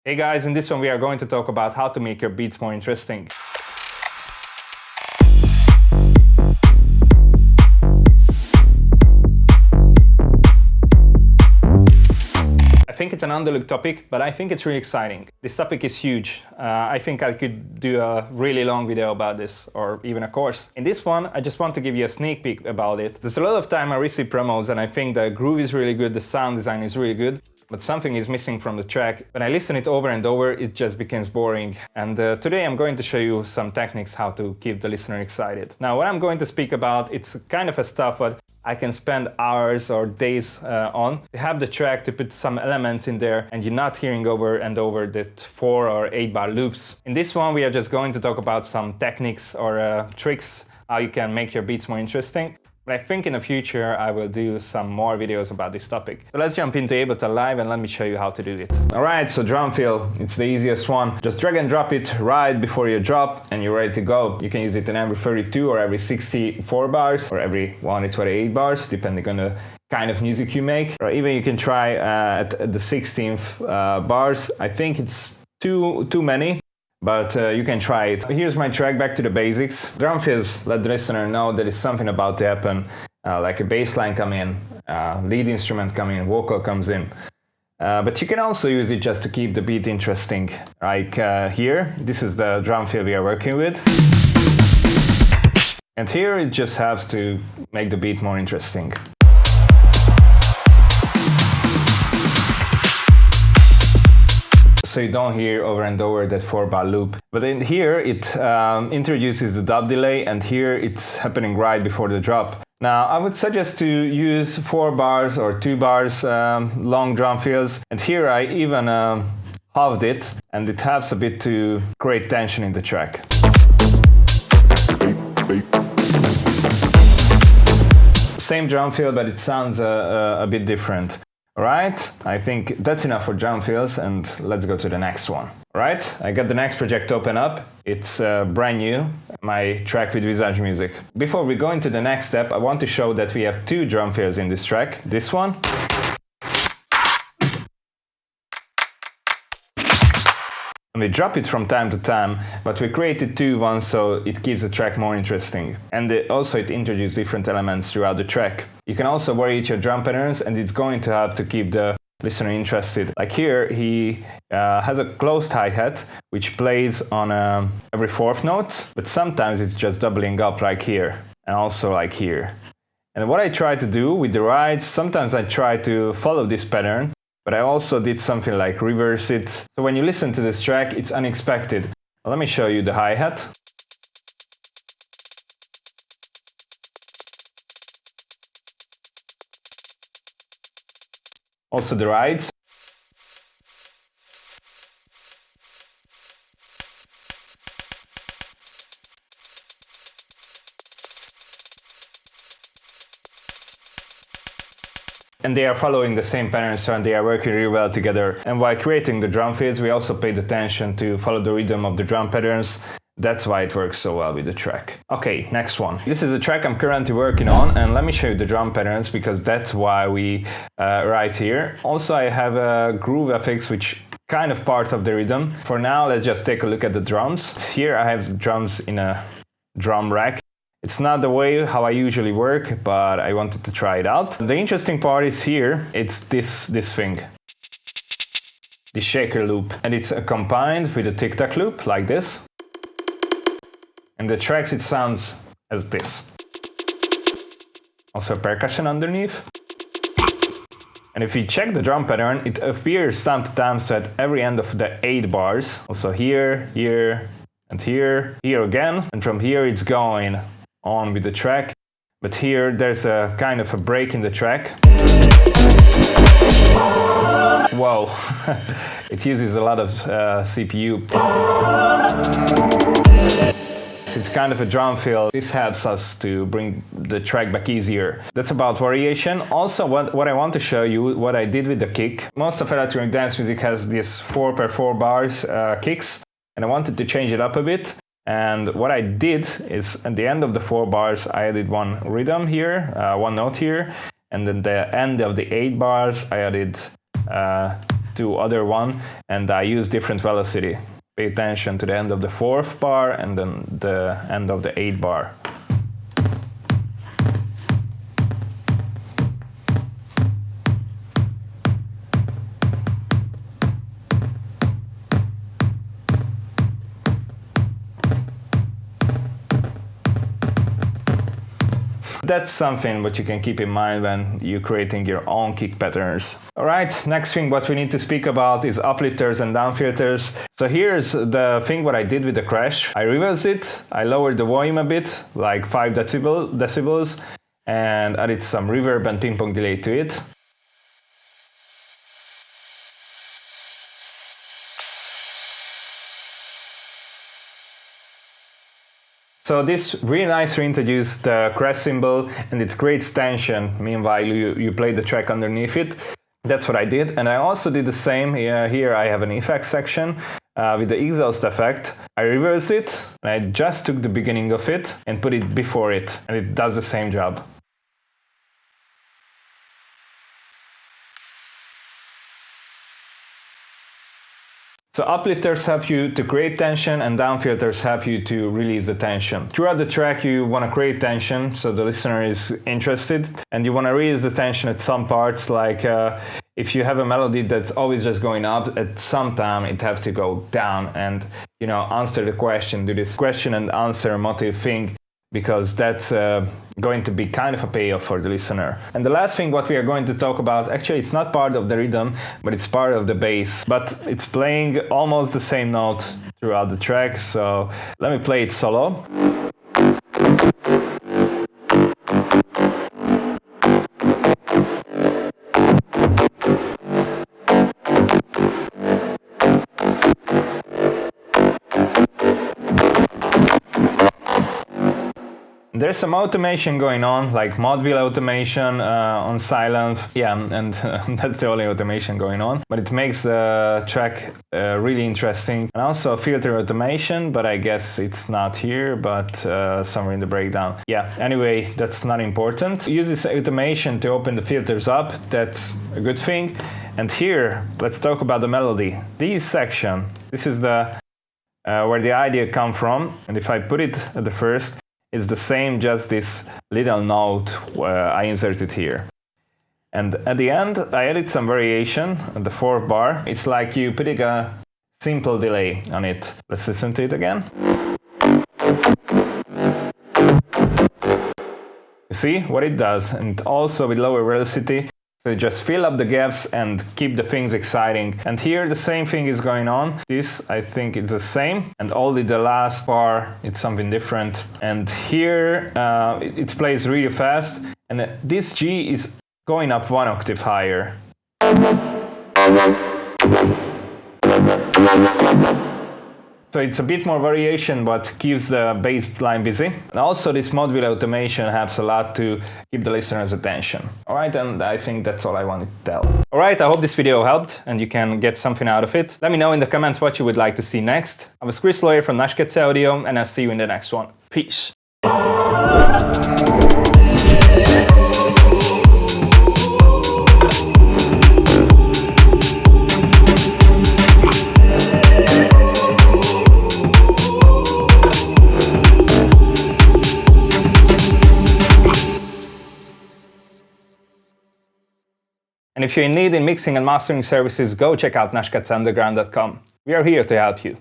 Hey guys, in this one we are going to talk about how to make your beats more interesting. I think it's an underlooked topic, but I think it's really exciting. This topic is huge. I think I could do a really long video about this, or even a course. In this one, I just want to give you a sneak peek about it. There's a lot of time I receive promos and I think the groove is really good, the sound design is really good, but something is missing from the track. When I listen it over and over, it just becomes boring. And today I'm going to show you some techniques how to keep the listener excited. Now, what I'm going to speak about, it's kind of a stuff, but I can spend hours or days on to have the track, to put some elements in there and you're not hearing over and over that 4 or 8 bar loops. In this one, we are just going to talk about some techniques or tricks how you can make your beats more interesting. But I think in the future I will do some more videos about this topic. So let's jump into Ableton Live and let me show you how to do it. Alright, so drum fill, it's the easiest one. Just drag and drop it right before you drop and you're ready to go. You can use it in every 32 or every 64 bars or every 128 bars, depending on the kind of music you make. Or even you can try at the 16th bars. I think it's too many. But you can try it. Here's my track, back to the basics. Drum fills let the listener know that it's something about to happen, like a bass line come in, lead instrument come in, vocal comes in. But you can also use it just to keep the beat interesting. Like here, this is the drum fill we are working with. And here it just helps to make the beat more interesting. So you don't hear over and over that 4 bar loop. But in here it introduces the dub delay, and here it's happening right before the drop. Now I would suggest to use 4 bars or 2 bars long drum fills, and here I even halved it, and it helps a bit to create tension in the track. Same drum fill, but it sounds a bit different. Alright, I think that's enough for drum fills, and let's go to the next one. Alright, I got the next project open up. It's brand new, my track with Visage Music. Before we go into the next step, I want to show that we have 2 drum fills in this track. This one. And we drop it from time to time, but we created 2 ones so it keeps the track more interesting. And also it introduces different elements throughout the track. You can also vary your drum patterns, and it's going to help to keep the listener interested. Like here, he has a closed hi-hat, which plays on every 4th note, but sometimes it's just doubling up like here, and also like here. And what I try to do with the rides, sometimes I try to follow this pattern, but I also did something like reverse it. So when you listen to this track, it's unexpected. Let me show you the hi-hat. Also the rides. And they are following the same pattern, so they are working really well together. And while creating the drum fills, we also paid attention to follow the rhythm of the drum patterns. That's why it works so well with the track. Okay, next one. This is the track I'm currently working on, and let me show you the drum patterns, because that's why we write here. Also, I have a groove effects, which kind of part of the rhythm. For now, let's just take a look at the drums. Here I have the drums in a drum rack. It's not the way how I usually work, but I wanted to try it out. The interesting part is here, it's this thing. The shaker loop. And it's combined with a tic-tac loop, like this. And the tracks, it sounds as this. Also percussion underneath. And if you check the drum pattern, it appears time to time at every end of the 8 bars. Also here, here, and here, here again. And from here it's going on with the track. But here there's a kind of a break in the track. Whoa, it uses a lot of CPU. It's kind of a drum fill. This helps us to bring the track back easier. That's about variation. Also, what I want to show you, what I did with the kick. Most of electronic dance music has these 4x4 bars kicks, and I wanted to change it up a bit. And what I did is, at the end of the 4 bars, I added one rhythm here, one note here, and then the end of the 8 bars, I added to other one, and I use different velocity. Pay attention to the end of the 4th bar and then the end of the 8th bar. That's something what you can keep in mind when you're creating your own kick patterns. Alright, next thing what we need to speak about is uplifters and down filters. So here's the thing what I did with the crash. I reversed it, I lowered the volume a bit, like 5 decibels, and added some reverb and ping pong delay to it. So this really nice to introduce the crash cymbal and its great tension, meanwhile you play the track underneath it. That's what I did, and I also did the same. Here I have an effects section with the exhaust effect. I reversed it, and I just took the beginning of it and put it before it, and it does the same job. So uplifters help you to create tension and down filters help you to release the tension. Throughout the track you want to create tension so the listener is interested, and you want to release the tension at some parts, like if you have a melody that's always just going up, at some time it have to go down and, you know, answer the question, do this question and answer motive thing, because that's going to be kind of a payoff for the listener. And the last thing what we are going to talk about, actually it's not part of the rhythm, but it's part of the bass, but it's playing almost the same note throughout the track, so let me play it solo. There's some automation going on, like mod wheel automation on silent, yeah, and that's the only automation going on, but it makes the track really interesting. And also filter automation, but I guess it's not here, but somewhere in the breakdown. Yeah, anyway, that's not important. Use this automation to open the filters up, that's a good thing. And here, let's talk about the melody. This section, this is the where the idea come from, and if I put it at the first, it's the same, just this little note I inserted here. And at the end, I added some variation at the 4th bar. It's like you putting a simple delay on it. Let's listen to it again. You see what it does, and also with lower velocity. So just fill up the gaps and keep the things exciting. And here the same thing is going on. This, I think it's the same. And only the last bar, it's something different. And here it plays really fast. And this G is going up 1 octave higher. So it's a bit more variation, but keeps the bass line busy. And also this mod wheel automation helps a lot to keep the listener's attention. Alright, and I think that's all I wanted to tell. Alright, I hope this video helped and you can get something out of it. Let me know in the comments what you would like to see next. I was Chris Lawyer from Nashcats Audio, and I'll see you in the next one. Peace. And if you're in need in mixing and mastering services, go check out nashcatsunderground.com. We are here to help you.